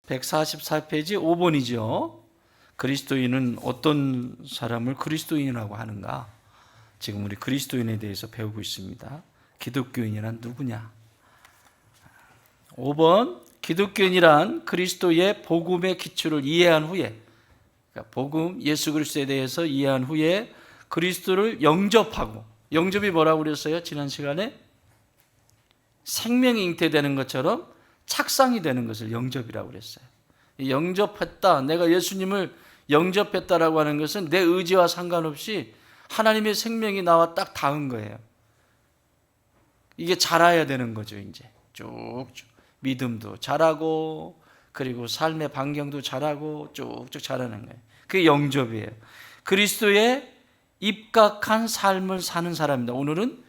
144페이지 5번이죠. 그리스도인은 어떤 사람을 그리스도인이라고 하는가? 지금 우리 그리스도인에 대해서 배우고 있습니다. 기독교인이란 누구냐? 5번, 기독교인이란 그리스도의 복음의 기초를 이해한 후에, 그러니까 복음 예수 그리스도에 대해서 이해한 후에 그리스도를 영접하고, 영접이 뭐라고 그랬어요? 지난 시간에 생명이 잉태되는 것처럼 착상이 되는 것을 영접이라고 그랬어요. 영접했다, 내가 예수님을 영접했다라고 하는 것은 내 의지와 상관없이 하나님의 생명이 나와 딱 닿은 거예요. 이게 자라야 되는 거죠. 이제 쭉쭉 믿음도 자라고, 그리고 삶의 반경도 자라고, 쭉쭉 자라는 거예요. 그게 영접이에요. 그리스도에 입각한 삶을 사는 사람입니다. 오늘은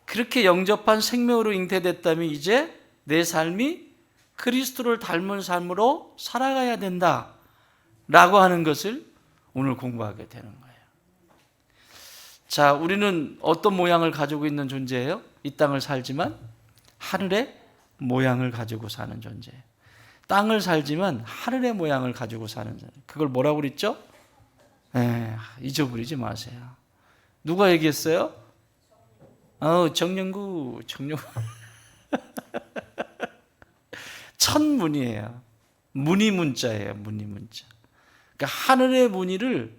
그렇게 영접한 생명으로 잉태됐다면 이제 내 삶이 그리스도를 닮은 삶으로 살아가야 된다라고 하는 것을 오늘 공부하게 되는 거예요. 자, 우리는 어떤 모양을 가지고 있는 존재예요? 이 땅을 살지만 하늘의 모양을 가지고 사는 존재예요. 땅을 살지만 하늘의 모양을 가지고 사는 존재. 그걸 뭐라고 그랬죠? 잊어버리지 마세요. 누가 얘기했어요? 정영구. 천문이에요. 문의문자예요. 문의문자. 그러니까 하늘의 문의를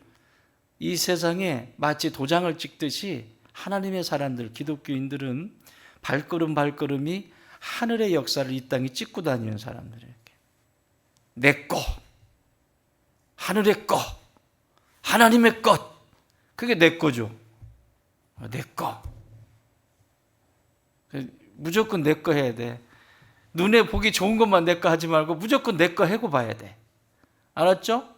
이 세상에 마치 도장을 찍듯이 하나님의 사람들, 기독교인들은 발걸음이 하늘의 역사를 이 땅에 찍고 다니는 사람들이에요. 내 거, 하늘의 거, 하나님의 것, 그게 내 거죠. 내 거. 무조건 내 거 해야 돼. 눈에 보기 좋은 것만 내 거 하지 말고 무조건 내 거 해고 봐야 돼. 알았죠?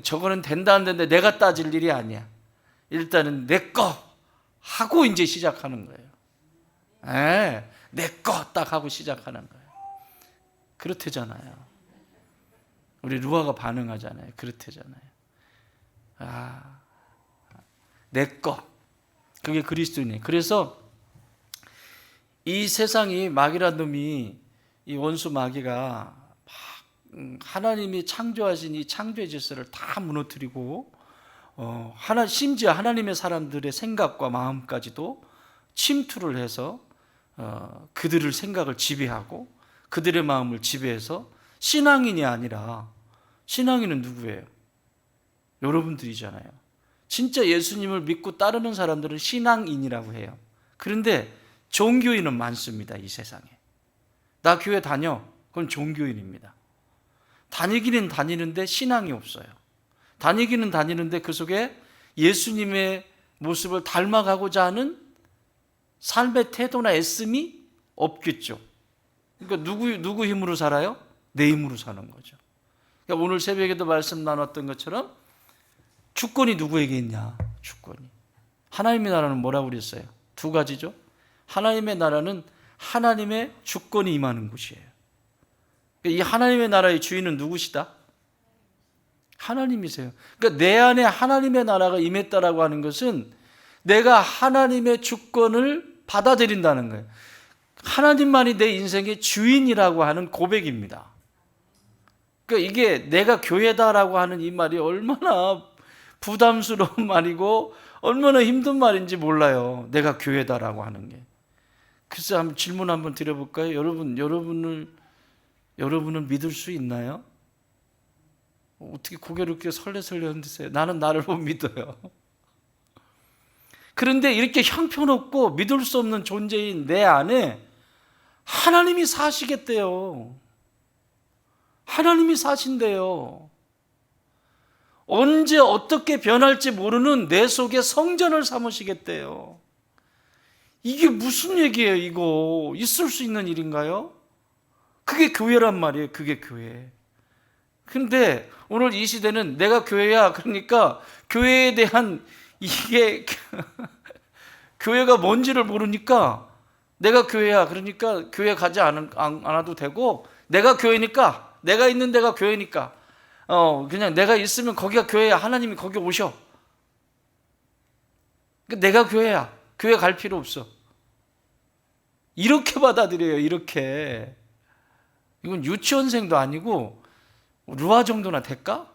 저거는 된다 안 된다 내가 따질 일이 아니야. 일단은 내 거 하고 이제 시작하는 거예요. 내 거 딱 하고 시작하는 거예요. 그렇대잖아요. 우리 루아가 반응하잖아요. 그렇대잖아요. 내 거. 그게 그리스도인이에요. 그래서 이 세상이, 마귀란 놈이, 이 원수 마귀가 하나님이 창조하신 이 창조의 질서를 다 무너뜨리고 심지어 하나님의 사람들의 생각과 마음까지도 침투를 해서 그들의 생각을 지배하고 그들의 마음을 지배해서 신앙인이 아니라, 신앙인은 누구예요? 여러분들이잖아요. 진짜 예수님을 믿고 따르는 사람들은 신앙인이라고 해요. 그런데 종교인은 많습니다. 이 세상에. 나 교회 다녀. 그건 종교인입니다. 다니기는 다니는데 신앙이 없어요. 다니기는 다니는데 그 속에 예수님의 모습을 닮아가고자 하는 삶의 태도나 애씀이 없겠죠. 그러니까 누구 힘으로 살아요? 내 힘으로 사는 거죠. 그러니까 오늘 새벽에도 말씀 나눴던 것처럼 주권이 누구에게 있냐? 주권이. 하나님의 나라는 뭐라고 그랬어요? 두 가지죠. 하나님의 나라는 하나님의 주권이 임하는 곳이에요. 이 하나님의 나라의 주인은 누구시다? 하나님이세요. 그러니까 내 안에 하나님의 나라가 임했다라고 하는 것은 내가 하나님의 주권을 받아들인다는 거예요. 하나님만이 내 인생의 주인이라고 하는 고백입니다. 그러니까 이게 내가 교회다라고 하는 이 말이 얼마나 부담스러운 말이고 얼마나 힘든 말인지 몰라요. 내가 교회다라고 하는 게. 그래서 한번 질문 한번 드려볼까요? 여러분은 믿을 수 있나요? 어떻게 고개를 이렇게 설레설레 흔드세요? 나는 나를 못 믿어요. 그런데 이렇게 형편없고 믿을 수 없는 존재인 내 안에 하나님이 사시겠대요. 하나님이 사신대요. 언제 어떻게 변할지 모르는 내 속에 성전을 삼으시겠대요. 이게 무슨 얘기예요, 이거? 있을 수 있는 일인가요? 그게 교회란 말이에요, 그게 교회. 근데 오늘 이 시대는 내가 교회야, 그러니까 교회에 대한 이게 교회가 뭔지를 모르니까 내가 교회야, 그러니까 교회 가지 않아도 되고, 내가 교회니까, 내가 있는 데가 교회니까 그냥 내가 있으면 거기가 교회야, 하나님이 거기 오셔. 내가 교회야, 교회 갈 필요 없어. 이렇게 받아들여요. 이렇게. 이건 유치원생도 아니고 루아 정도나 될까?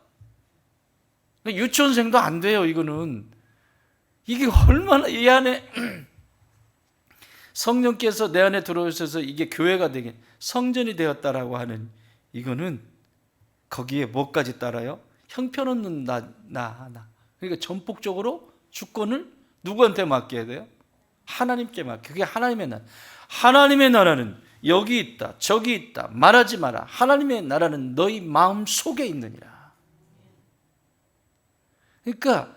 유치원생도 안 돼요. 이거는 이게 얼마나 이 안에 성령께서 내 안에 들어오셔서 이게 교회가 되게 성전이 되었다라고 하는 이거는 거기에 뭐까지 따라요? 형편없는 나. 그러니까 전폭적으로 주권을 누구한테 맡겨야 돼요? 하나님께 맡겨. 그게 하나님의 나라. 하나님의 나라는 여기 있다, 저기 있다, 말하지 마라. 하나님의 나라는 너희 마음 속에 있느니라. 그러니까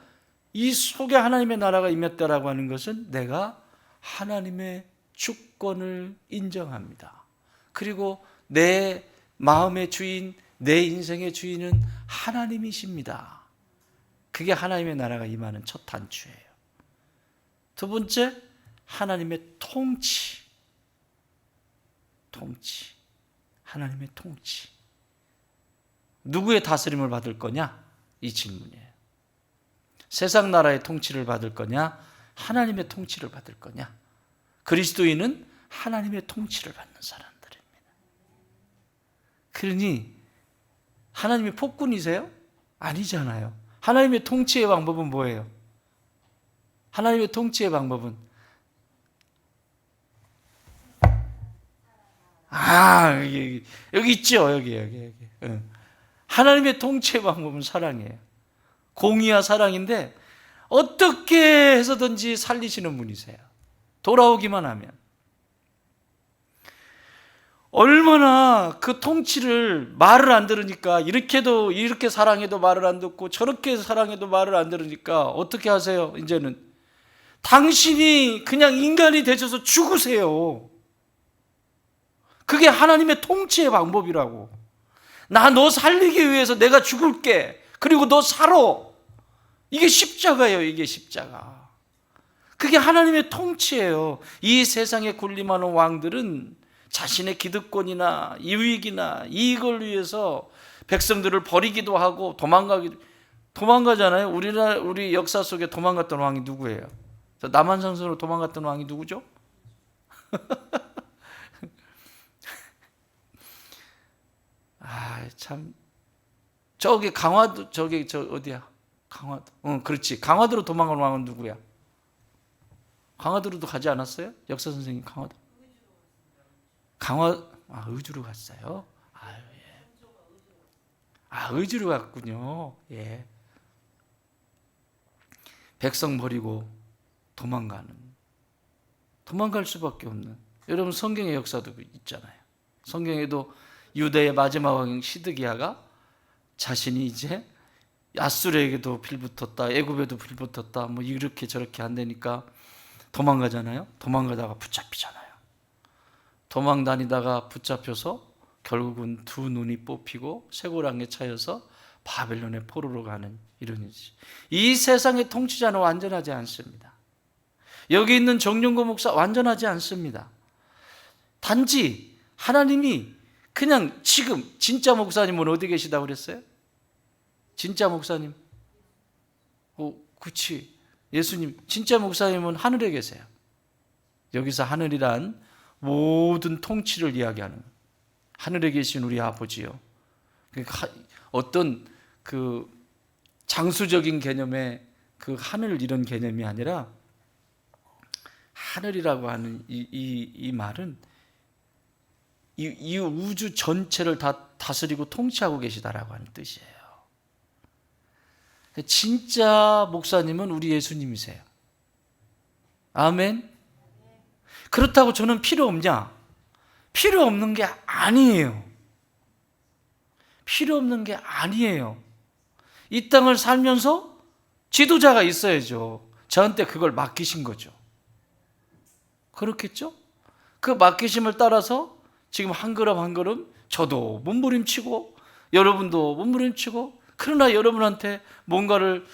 이 속에 하나님의 나라가 임했다라고 하는 것은 내가 하나님의 주권을 인정합니다. 그리고 내 마음의 주인, 내 인생의 주인은 하나님이십니다. 그게 하나님의 나라가 임하는 첫 단추예요. 두 번째, 하나님의 통치. 하나님의 통치. 누구의 다스림을 받을 거냐? 이 질문이에요. 세상 나라의 통치를 받을 거냐? 하나님의 통치를 받을 거냐? 그리스도인은 하나님의 통치를 받는 사람들입니다. 그러니 하나님의 폭군이세요? 아니잖아요. 하나님의 통치의 방법은 뭐예요? 하나님의 통치의 방법은 여기 있죠. 여기. 하나님의 통치의 방법은 사랑이에요. 공의와 사랑인데 어떻게 해서든지 살리시는 분이세요. 돌아오기만 하면. 얼마나 그 통치를 말을 안 들으니까 이렇게 사랑해도 말을 안 듣고 저렇게 사랑해도 말을 안 들으니까 어떻게 하세요? 이제는 당신이 그냥 인간이 되셔서 죽으세요. 그게 하나님의 통치의 방법이라고. 나 너 살리기 위해서 내가 죽을게. 그리고 너 살아. 이게 십자가예요. 이게 십자가. 그게 하나님의 통치예요. 이 세상에 군림하는 왕들은 자신의 기득권이나 이익이나 이익을 위해서 백성들을 버리기도 하고 도망가잖아요. 우리 역사 속에 도망갔던 왕이 누구예요? 남한산성으로 도망갔던 왕이 누구죠? 참. 저기 강화도, 어디야? 강화도. 그렇지. 강화도로 도망간 왕은 누구야? 강화도로도 가지 않았어요? 역사 선생님 강화도. 의주로 갔어요? 예. 의주로 갔군요. 예. 백성 버리고 도망갈 수밖에 없는. 여러분 성경의 역사도 있잖아요. 성경에도 유대의 마지막 왕 시드기야가 자신이 이제 아수르에게도 빌붙었다, 애굽에도 빌붙었다, 뭐 이렇게 저렇게 안 되니까 도망가잖아요. 도망가다가 붙잡히잖아요. 도망 다니다가 붙잡혀서 결국은 두 눈이 뽑히고 쇠고랑에 차여서 바벨론의 포로로 가는 이런 일이지. 이 세상의 통치자는 완전하지 않습니다. 여기 있는 정용고 목사 완전하지 않습니다. 단지 하나님이 그냥 지금 진짜 목사님은 어디 계시다고 그랬어요? 진짜 목사님? 그치. 예수님, 진짜 목사님은 하늘에 계세요. 여기서 하늘이란 모든 통치를 이야기하는 거예요. 하늘에 계신 우리 아버지요. 어떤 그 장수적인 개념의 그 하늘 이런 개념이 아니라 하늘이라고 하는 이 말은 이 우주 전체를 다 다스리고 통치하고 계시다라고 하는 뜻이에요. 진짜 목사님은 우리 예수님이세요. 아멘. 그렇다고 저는 필요 없냐? 필요 없는 게 아니에요. 필요 없는 게 아니에요. 이 땅을 살면서 지도자가 있어야죠. 저한테 그걸 맡기신 거죠. 그렇겠죠? 그 맡기심을 따라서 지금 한 걸음 한 걸음 저도 몸부림치고 여러분도 몸부림치고, 그러나 여러분한테 뭔가를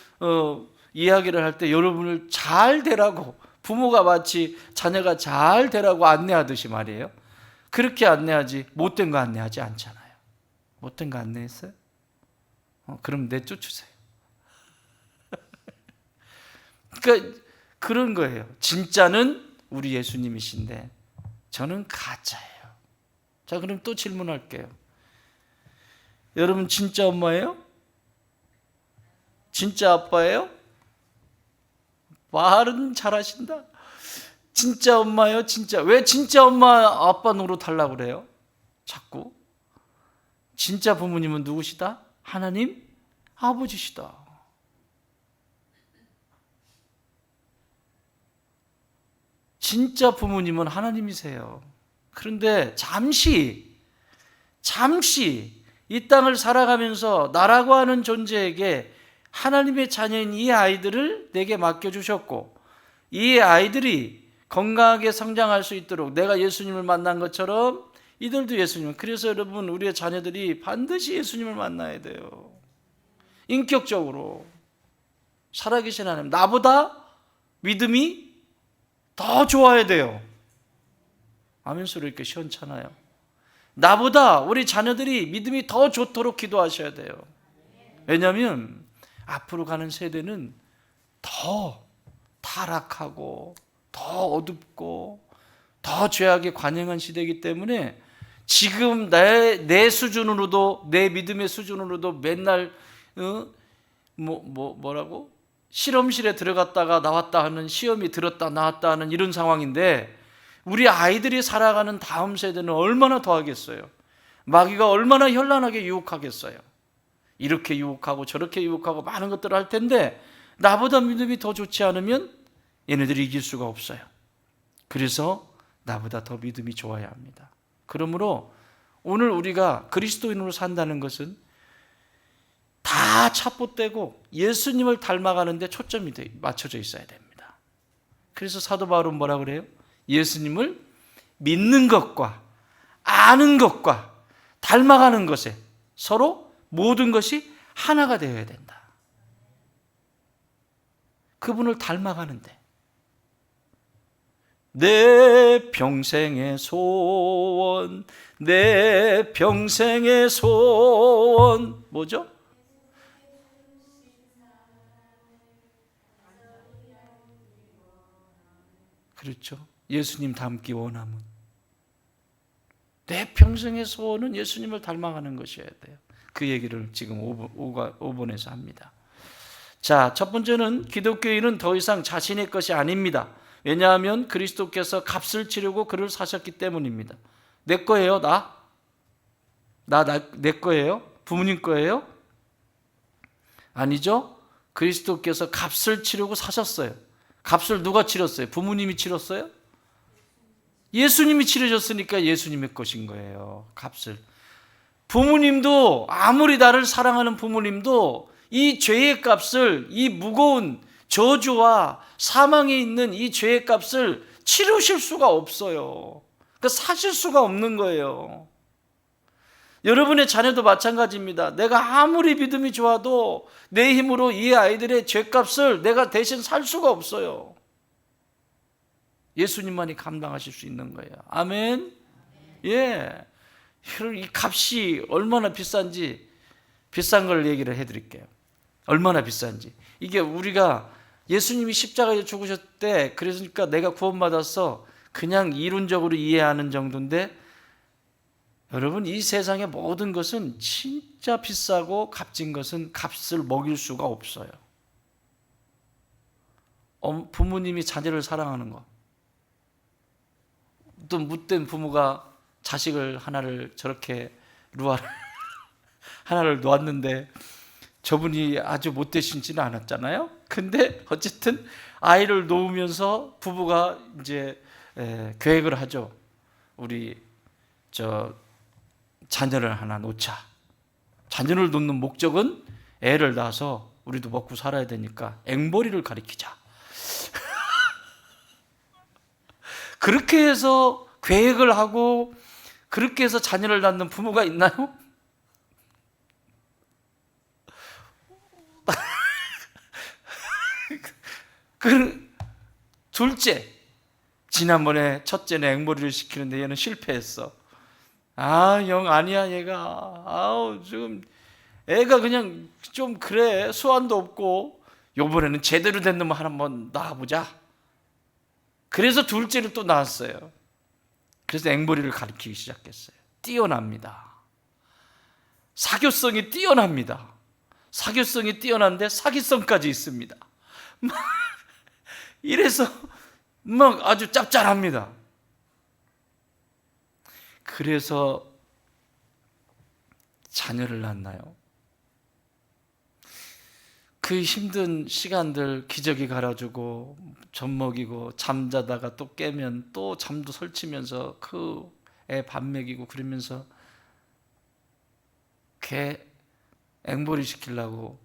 이야기를 할 때 여러분을 잘 되라고, 부모가 마치 자녀가 잘 되라고 안내하듯이 말이에요. 그렇게 안내하지 못된 거 안내하지 않잖아요. 못된 거 안내했어요? 그럼 내쫓으세요. 그러니까 그런 거예요. 진짜는 우리 예수님이신데 저는 가짜예요. 자, 그럼 또 질문할게요. 여러분 진짜 엄마예요? 진짜 아빠예요? 말은 잘하신다. 진짜 엄마예요? 진짜. 왜 진짜 엄마 아빠 노릇하려고 그래요? 자꾸. 진짜 부모님은 누구시다? 하나님 아버지시다. 진짜 부모님은 하나님이세요. 그런데 잠시 이 땅을 살아가면서 나라고 하는 존재에게 하나님의 자녀인 이 아이들을 내게 맡겨주셨고, 이 아이들이 건강하게 성장할 수 있도록 내가 예수님을 만난 것처럼 이들도 예수님을, 그래서 여러분 우리의 자녀들이 반드시 예수님을 만나야 돼요. 인격적으로 살아계신 하나님, 나보다 믿음이 더 좋아야 돼요. 아멘 소리 이렇게 시원찮아요. 나보다 우리 자녀들이 믿음이 더 좋도록 기도하셔야 돼요. 왜냐하면 앞으로 가는 세대는 더 타락하고 더 어둡고 더 죄악에 관영한 시대이기 때문에 지금 내 수준으로도, 내 믿음의 수준으로도 맨날 뭐라고? 실험실에 들어갔다가 나왔다 하는, 시험이 들었다 나왔다 하는 이런 상황인데, 우리 아이들이 살아가는 다음 세대는 얼마나 더 하겠어요? 마귀가 얼마나 현란하게 유혹하겠어요? 이렇게 유혹하고 저렇게 유혹하고 많은 것들을 할 텐데, 나보다 믿음이 더 좋지 않으면 얘네들이 이길 수가 없어요. 그래서 나보다 더 믿음이 좋아야 합니다. 그러므로 오늘 우리가 그리스도인으로 산다는 것은 다 찹봇되고 예수님을 닮아가는 데 초점이 맞춰져 있어야 됩니다. 그래서 사도 바울은 뭐라 그래요? 예수님을 믿는 것과 아는 것과 닮아가는 것에 서로 모든 것이 하나가 되어야 된다. 그분을 닮아가는데 내 평생의 소원, 내 평생의 소원, 뭐죠? 그렇죠. 예수님 닮기 원함은, 내 평생의 소원은 예수님을 닮아가는 것이어야 돼요. 그 얘기를 지금 5번에서 합니다. 자, 첫 번째는 기독교인은 더 이상 자신의 것이 아닙니다. 왜냐하면 그리스도께서 값을 치르고 그를 사셨기 때문입니다. 내 거예요, 내 거예요? 부모님 거예요? 아니죠. 그리스도께서 값을 치르고 사셨어요. 값을 누가 치렀어요? 부모님이 치렀어요? 예수님이 치르셨으니까 예수님의 것인 거예요. 값을. 부모님도, 아무리 나를 사랑하는 부모님도 이 죄의 값을, 이 무거운 저주와 사망에 있는 이 죄의 값을 치르실 수가 없어요. 그러니까 사실 수가 없는 거예요. 여러분의 자녀도 마찬가지입니다. 내가 아무리 믿음이 좋아도 내 힘으로 이 아이들의 죄값을 내가 대신 살 수가 없어요. 예수님만이 감당하실 수 있는 거예요. 아멘. 예. 이 값이 얼마나 비싼지, 비싼 걸 얘기를 해드릴게요. 얼마나 비싼지. 이게 우리가 예수님이 십자가에 죽으셨을 때, 그러니까 내가 구원받았어, 그냥 이론적으로 이해하는 정도인데, 여러분 이 세상의 모든 것은 진짜 비싸고 값진 것은 값을 먹일 수가 없어요. 부모님이 자녀를 사랑하는 거, 또 못된 부모가 자식을 하나를 저렇게 하나를 놓았는데 저분이 아주 못되시지는 않았잖아요. 근데 어쨌든 아이를 놓으면서 부부가 이제 계획을 하죠. 우리 자녀를 하나 놓자. 자녀를 놓는 목적은 애를 낳아서 우리도 먹고 살아야 되니까 앵벌이를 가리키자. 그렇게 해서 계획을 하고 그렇게 해서 자녀를 낳는 부모가 있나요? 둘째, 지난번에 첫째는 앵벌이를 시키는데 얘는 실패했어. 영 아니야 얘가. 지금 애가 그냥 좀 그래, 수완도 없고, 요번에는 제대로 된 놈 한번 낳아보자. 그래서 둘째를 또 낳았어요. 그래서 앵벌이를 가르치기 시작했어요. 뛰어납니다. 사교성이 뛰어납니다. 사교성이 뛰어난데 사기성까지 있습니다. 이래서 막 아주 짭짤합니다. 그래서 자녀를 낳나요? 그 힘든 시간들 기저귀 갈아주고 젖 먹이고 잠자다가 또 깨면 또 잠도 설치면서 그 애 밥 먹이고 그러면서 개 앵벌이 시키려고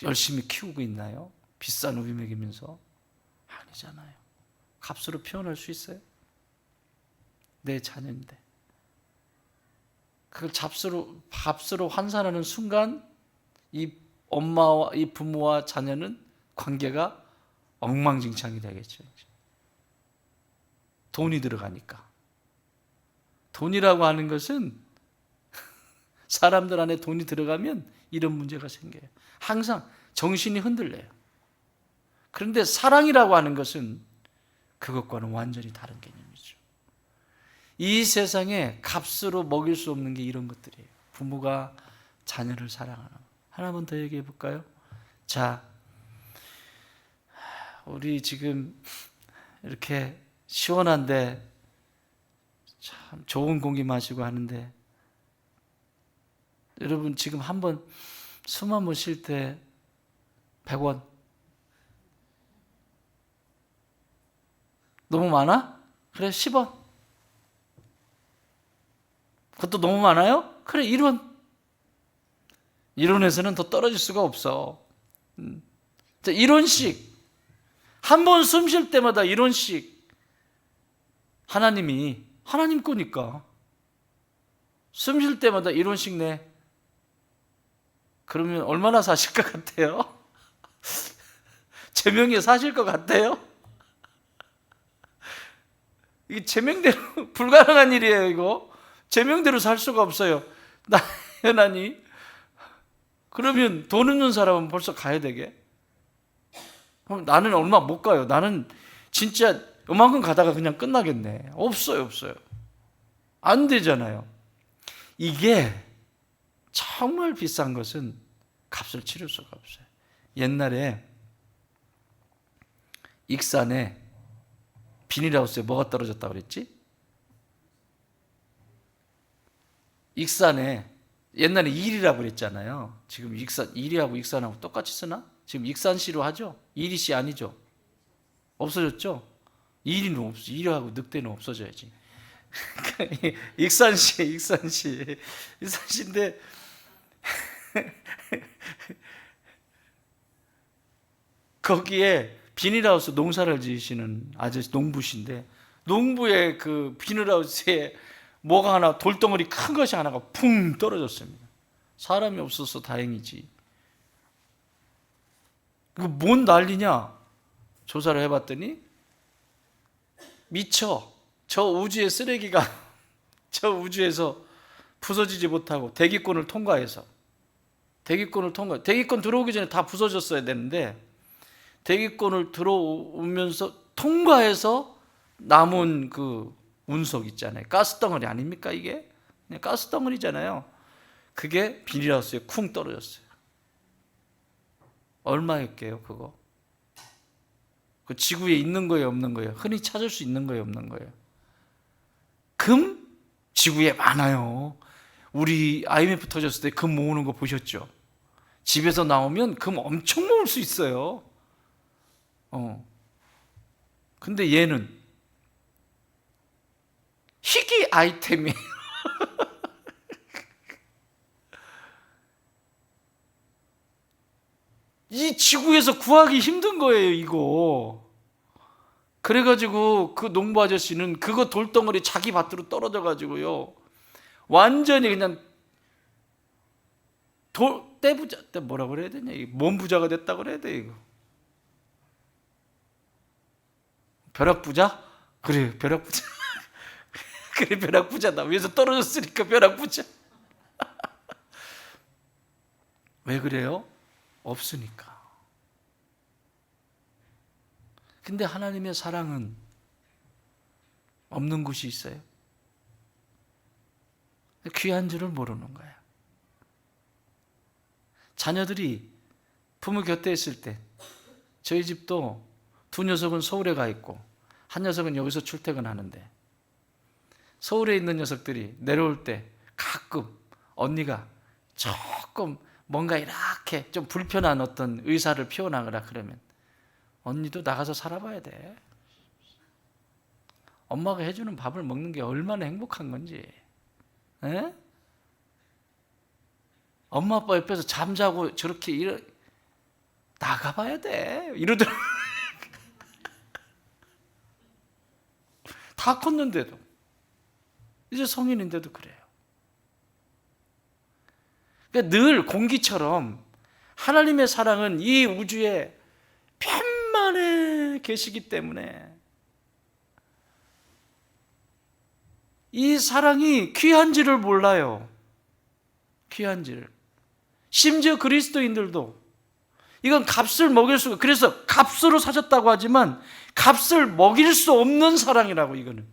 열심히 키우고 있나요? 비싼 우유 먹이면서? 아니잖아요. 값으로 표현할 수 있어요? 내 자녀인데 그걸 값으로 환산하는 순간 이 엄마와 이 부모와 자녀는 관계가 엉망진창이 되겠죠. 돈이 들어가니까. 돈이라고 하는 것은 사람들 안에 돈이 들어가면 이런 문제가 생겨요. 항상 정신이 흔들려요. 그런데 사랑이라고 하는 것은 그것과는 완전히 다른 개념이죠. 이 세상에 값으로 먹일 수 없는 게 이런 것들이에요. 부모가 자녀를 사랑하는 것. 하나만 더 얘기해 볼까요? 자, 우리 지금 이렇게 시원한데 참 좋은 공기 마시고 하는데 여러분 지금 한번 숨 한번 쉴 때 100원 너무 많아? 그래 10원 그것도 너무 많아요? 그래 1원 1원에서는 더 떨어질 수가 없어. 1원씩 한 번 숨 쉴 때마다 1원씩 하나님 거니까 숨 쉴 때마다 1원씩 내. 그러면 얼마나 사실 것 같아요? 제 명의에 사실 것 같아요? 이게 제 명대로 불가능한 일이에요. 이거 제 명대로 살 수가 없어요. 나연아니 그러면 돈 없는 사람은 벌써 가야 되게? 나는 얼마 못 가요. 나는 진짜 요만큼 가다가 그냥 끝나겠네. 없어요. 안 되잖아요. 이게 정말 비싼 것은 값을 치를 수가 없어요. 옛날에 익산에 비닐하우스에 뭐가 떨어졌다고 그랬지? 익산에 옛날에 일이라고 그랬잖아요. 지금 일이하고 익산하고 똑같이 쓰나? 지금 익산시로 하죠? 일이시 아니죠? 없어졌죠? 일이는 없어. 일하고 늑대는 없어져야지. 익산시인데 거기에 비닐하우스 농사를 지으시는 아저씨 농부신데 농부의 그 비닐하우스에 뭐가 하나 돌덩어리 큰 것이 하나가 풍 떨어졌습니다. 사람이 없어서 다행이지. 그거 뭔 난리냐? 조사를 해봤더니 미처 저 우주의 쓰레기가 저 우주에서 부서지지 못하고 대기권을 통과해서 대기권 들어오기 전에 다 부서졌어야 되는데 대기권을 들어오면서 통과해서 남은 그 운석 있잖아요. 가스덩어리 아닙니까 이게? 그냥 가스덩어리잖아요. 그게 비닐하우스에 쿵 떨어졌어요. 얼마였게요 그거? 그 지구에 있는 거예요 없는 거예요? 흔히 찾을 수 있는 거예요 없는 거예요? 금? 지구에 많아요. 우리 IMF 터졌을 때 금 모으는 거 보셨죠? 집에서 나오면 금 엄청 모을 수 있어요. 근데 얘는 희귀 아이템이에요. 이 지구에서 구하기 힘든 거예요, 이거. 그래가지고 그 농부 아저씨는 그거 돌덩어리 자기 밭으로 떨어져가지고요. 완전히 그냥 떼부자, 뭐라 그래야 되냐, 몸부자가 됐다고 그래야 돼, 이거. 벼락부자? 그래, 벼락부자. 그래, 벼락부자다. 위에서 떨어졌으니까 벼락부자. 왜 그래요? 없으니까. 근데 하나님의 사랑은 없는 곳이 있어요? 귀한 줄을 모르는 거야. 자녀들이 부모 곁에 있을 때, 저희 집도 두 녀석은 서울에 가 있고 한 녀석은 여기서 출퇴근하는데, 서울에 있는 녀석들이 내려올 때 가끔 언니가 조금 뭔가 이렇게 좀 불편한 어떤 의사를 표현하거나 그러면 언니도 나가서 살아봐야 돼. 엄마가 해주는 밥을 먹는 게 얼마나 행복한 건지. 에? 엄마 아빠 옆에서 잠자고 저렇게 나가봐야 돼 이러더라고요. 다 컸는데도, 이제 성인인데도 그래요. 그러니까 늘 공기처럼 하나님의 사랑은 이 우주에 편만에 계시기 때문에 이 사랑이 귀한지를 몰라요. 귀한지를. 심지어 그리스도인들도 이건 값을 먹일 수가, 그래서 값으로 사셨다고 하지만 값을 먹일 수 없는 사랑이라고, 이거는.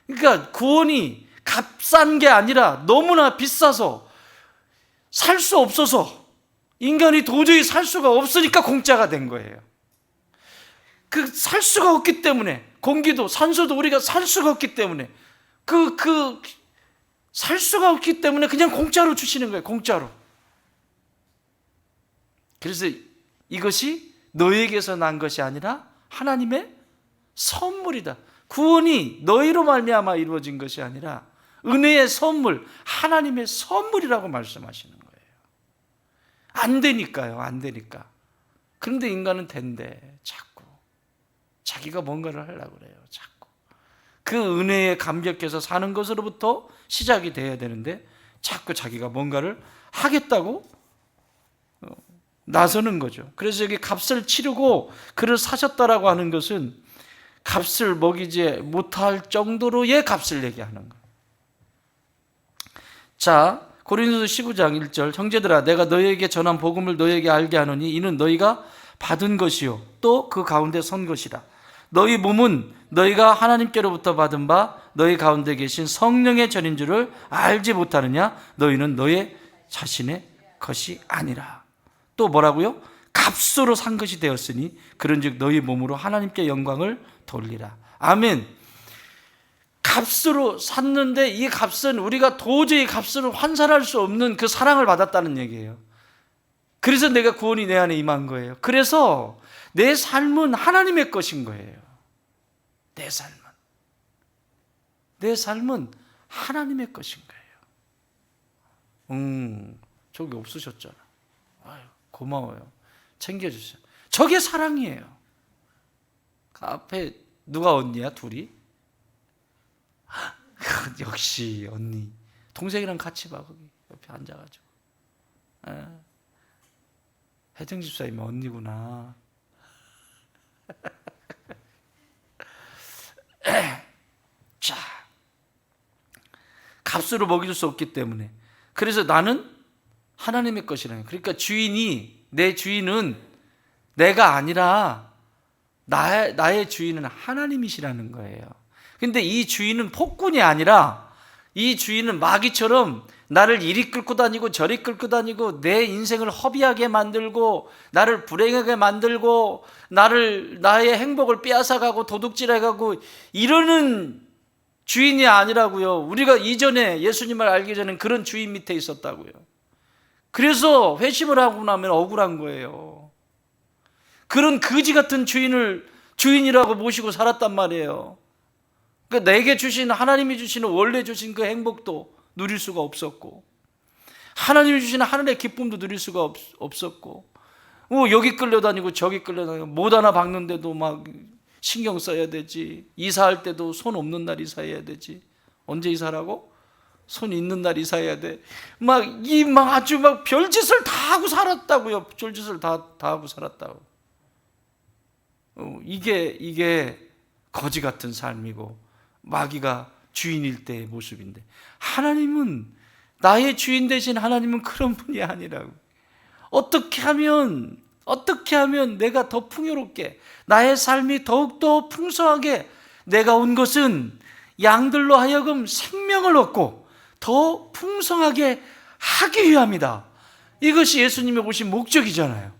그러니까 구원이 값싼 게 아니라 너무나 비싸서 살 수 없어서, 인간이 도저히 살 수가 없으니까 공짜가 된 거예요. 그 살 수가 없기 때문에, 공기도 산소도 우리가 살 수가 없기 때문에, 살 수가 없기 때문에 그냥 공짜로 주시는 거예요. 공짜로. 그래서 이것이 너에게서 난 것이 아니라 하나님의 선물이다. 구원이 너희로 말미암아 이루어진 것이 아니라 은혜의 선물, 하나님의 선물이라고 말씀하시는 거예요. 안 되니까요. 안 되니까. 그런데 인간은 된대. 자꾸 자기가 뭔가를 하려고 그래요. 자꾸 그 은혜에 감격해서 사는 것으로부터 시작이 돼야 되는데 자꾸 자기가 뭔가를 하겠다고 나서는 거죠. 그래서 여기 값을 치르고 그를 사셨다라고 하는 것은 값을 먹이지 못할 정도로의 값을 내게 하는 거예요. 자, 고린도서 15장 1절, 형제들아 내가 너희에게 전한 복음을 너희에게 알게 하노니 이는 너희가 받은 것이요 또 그 가운데 선 것이라. 너희 몸은 너희가 하나님께로부터 받은 바 너희 가운데 계신 성령의 전인 줄을 알지 못하느냐? 너희는 너희 자신의 것이 아니라. 또 뭐라고요? 값으로 산 것이 되었으니 그런즉 너희 몸으로 하나님께 영광을 돌리라. 아멘. 값으로 샀는데 이 값은 우리가 도저히 값으로 환산할 수 없는 그 사랑을 받았다는 얘기예요. 그래서 내가 구원이 내 안에 임한 거예요. 그래서 내 삶은 하나님의 것인 거예요. 내 삶은 하나님의 것인 거예요. 저기 없으셨잖아. 아유, 고마워요. 챙겨주세요. 저게 사랑이에요. 그 앞에 누가 언니야? 둘이? 역시 언니. 동생이랑 같이 봐. 거기 옆에 앉아가지고. 혜정 집사님이 언니구나. 자, 값으로 먹일 수 없기 때문에. 그래서 나는 하나님의 것이라는. 그러니까 내 주인은 내가 아니라 나의 주인은 하나님이시라는 거예요. 근데 이 주인은 폭군이 아니라 이 주인은 마귀처럼 나를 이리 끌고 다니고 저리 끌고 다니고 내 인생을 허비하게 만들고 나를 불행하게 만들고 나의 행복을 빼앗아가고 도둑질해가고 이러는 주인이 아니라고요. 우리가 이전에 예수님을 알기 전에 그런 주인 밑에 있었다고요. 그래서 회심을 하고 나면 억울한 거예요. 그런 거지 같은 주인을 주인이라고 모시고 살았단 말이에요. 그러니까 내게 주신, 하나님이 주시는 원래 주신 그 행복도 누릴 수가 없었고, 하나님이 주시는 하늘의 기쁨도 누릴 수가 없었고, 여기 끌려다니고 저기 끌려다니고 못 하나 박는데도 막 신경 써야 되지. 이사할 때도 손 없는 날 이사해야 되지. 언제 이사라고? 손 있는 날 이사해야 돼. 아주 별짓을 다 하고 살았다고요. 별짓을 다 하고 살았다고. 이게 거지 같은 삶이고 마귀가 주인일 때의 모습인데, 하나님은, 나의 주인 되신 하나님은 그런 분이 아니라고. 어떻게 하면 내가 더 풍요롭게, 나의 삶이 더욱더 풍성하게, 내가 온 것은 양들로 하여금 생명을 얻고 더 풍성하게 하기 위함이다. 이것이 예수님이 오신 목적이잖아요.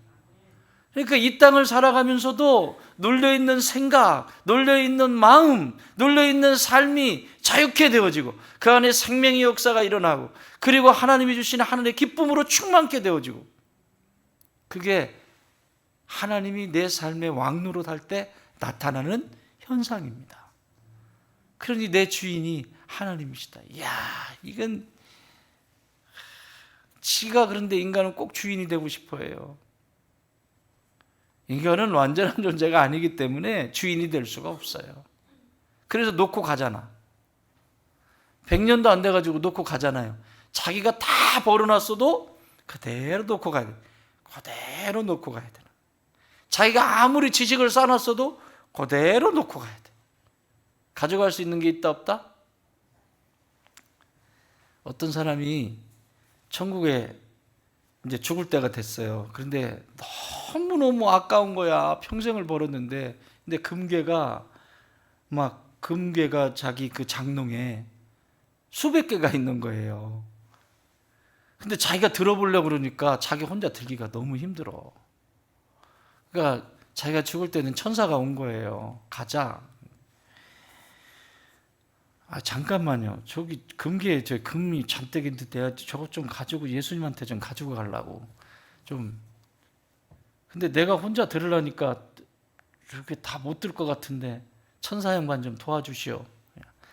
그러니까 이 땅을 살아가면서도 놀려있는 생각, 놀려있는 마음, 놀려있는 삶이 자유케 되어지고 그 안에 생명의 역사가 일어나고 그리고 하나님이 주시는 하늘의 기쁨으로 충만케 되어지고 그게 하나님이 내 삶의 왕노릇 할 때 나타나는 현상입니다. 그러니 내 주인이 하나님이시다. 이야, 이건 지가 그런데 인간은 꼭 주인이 되고 싶어 해요. 인간은 완전한 존재가 아니기 때문에 주인이 될 수가 없어요. 그래서 놓고 가잖아. 100년도 안 돼가지고 놓고 가잖아요. 자기가 다 벌어놨어도 그대로 놓고 가야 돼. 그대로 놓고 가야 돼. 자기가 아무리 지식을 쌓아놨어도 그대로 놓고 가야 돼. 가져갈 수 있는 게 있다 없다? 어떤 사람이 천국에 이제 죽을 때가 됐어요. 그런데 너무너무 아까운 거야. 평생을 벌었는데. 근데 금괴가 자기 그 장롱에 수백 개가 있는 거예요. 근데 자기가 들어보려고 그러니까 자기 혼자 들기가 너무 힘들어. 그러니까 자기가 죽을 때는 천사가 온 거예요. 가자. 잠깐만요. 저기 금괴에 저 금이 잔뜩 있는데 내가 저것 좀 가지고 예수님한테 좀 가지고 가려고. 근데 내가 혼자 들으려니까 이렇게 다 못 들 것 같은데 천사 양반 좀 도와주시오.